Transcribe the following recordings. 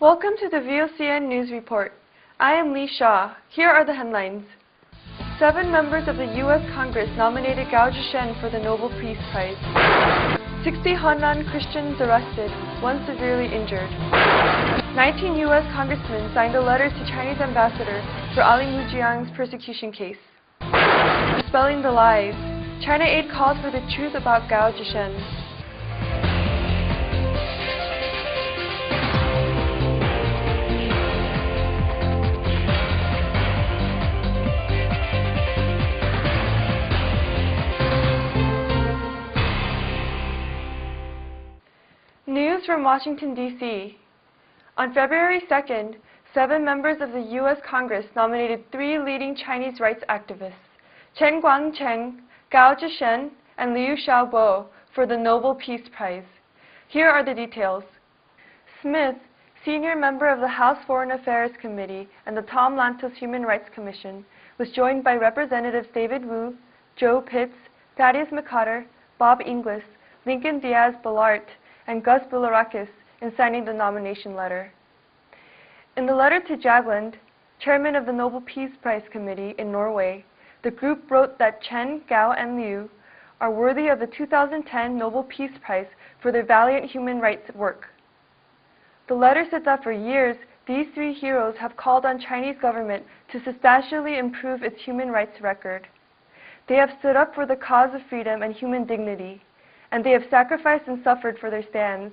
Welcome to the VOCN News Report. I am Lee Shaw. Here are the headlines. 7 members of the US Congress nominated Gao Zhisheng for the Nobel Peace Prize. 60 Henan Christians arrested, 1 severely injured. 19 US Congressmen signed a letter to Chinese ambassador for Alimujiangs persecution case. Dispelling the lies. ChinaAid calls for the truth about Gao Zhisheng. News from Washington, D.C. On February 2nd, 7 members of the U.S. Congress nominated 3 leading Chinese rights activists, Chen Guangcheng, Gao Zhisheng, and Liu Xiaobo, for the Nobel Peace Prize. Here are the details. Smith, senior member of the House Foreign Affairs Committee and the Tom Lantos Human Rights Commission, was joined by Representatives David Wu, Joe Pitts, Thaddeus McCotter, Bob Inglis, Lincoln Diaz-Balart, and Gus Bilirakis in signing the nomination letter. In the letter to Jagland, chairman of the Nobel Peace Prize Committee in Norway, the group wrote that Chen, Gao, and Liu are worthy of the 2010 Nobel Peace Prize for their valiant human rights work. The letter said that for years, these 3 heroes have called on Chinese government to substantially improve its human rights record. They have stood up for the cause of freedom and human dignity, and they have sacrificed and suffered for their stands.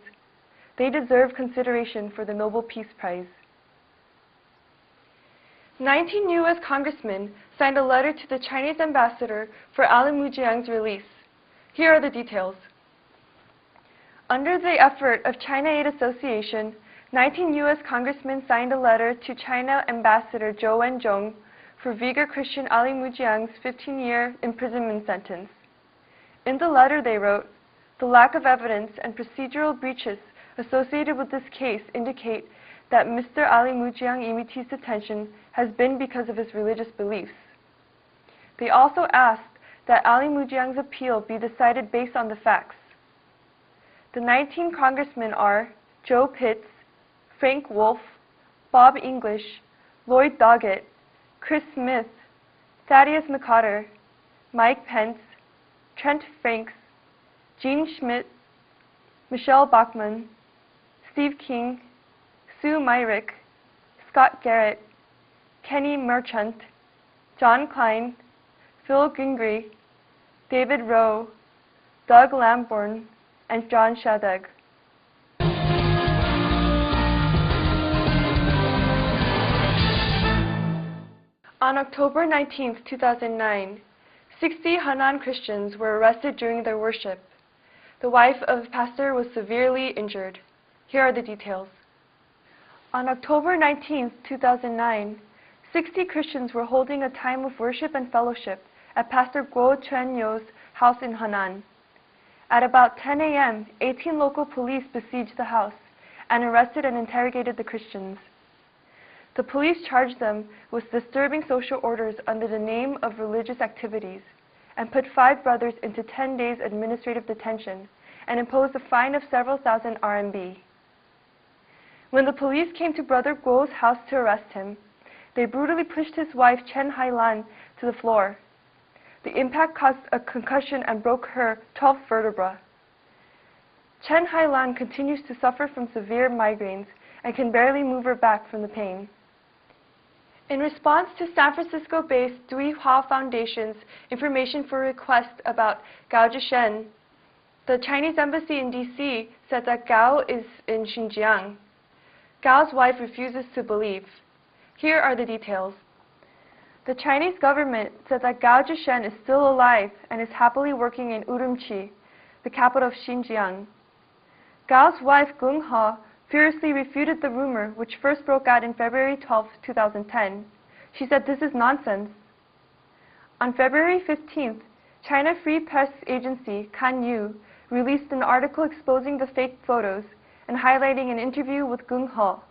They deserve consideration for the Nobel Peace Prize. 19 U.S. congressmen signed a letter to the Chinese ambassador for Alimujiangs' release. Here are the details. Under the effort of ChinaAid Association, 19 U.S. congressmen signed a letter to China Ambassador Zhou Wenzhong for Uyghur Christian Alimujiangs' 15-year imprisonment sentence. In the letter they wrote, "The lack of evidence and procedural breaches associated with this case indicate that Mr. Alimujiang Imiti's detention has been because of his religious beliefs." They also asked that Alimujiang's appeal be decided based on the facts. The 19 congressmen are Joe Pitts, Frank Wolf, Bob English, Lloyd Doggett, Chris Smith, Thaddeus McCotter, Mike Pence, Trent Franks, Gene Schmidt, Michelle Bachmann, Steve King, Sue Myrick, Scott Garrett, Kenny Merchant, John Klein, Phil Gingrey, David Rowe, Doug Lamborn, and John Shadegg. On October 19, 2009, 60 Henan Christians were arrested during their worship. The wife of the pastor was severely injured. Here are the details. On October 19, 2009, 60 Christians were holding a time of worship and fellowship at Pastor Guo Chuanyou's house in Henan. At about 10 a.m., 18 local police besieged the house and arrested and interrogated the Christians. The police charged them with disturbing social orders under the name of religious activities and put 5 brothers into 10 days administrative detention and imposed a fine of several thousand RMB. When the police came to Brother Guo's house to arrest him, they brutally pushed his wife Chen Hailan to the floor. The impact caused a concussion and broke her 12th vertebra. Chen Hailan continues to suffer from severe migraines and can barely move her back from the pain. In response to San Francisco-based Dui Hua Foundation's information for request about Gao Zhisheng, the Chinese embassy in D.C. said that Gao is in Xinjiang. Gao's wife refuses to believe. Here are the details. The Chinese government said that Gao Zhisheng is still alive and is happily working in Urumqi, the capital of Xinjiang. Gao's wife Gung He furiously refuted the rumor, which first broke out in February 12, 2010. She said this is nonsense. On February 15th, China Free Press Agency, Kanyu, released an article exposing the fake photos and highlighting an interview with Gung He.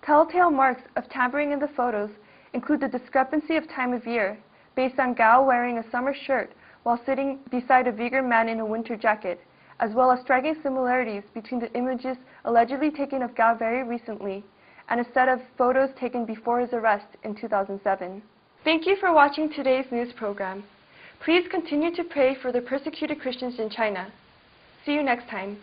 Telltale marks of tampering in the photos include the discrepancy of time of year, based on Gao wearing a summer shirt while sitting beside a Uyghur man in a winter jacket, as well as striking similarities between the images allegedly taken of Gao very recently and a set of photos taken before his arrest in 2007. Thank you for watching today's news program. Please continue to pray for the persecuted Christians in China. See you next time.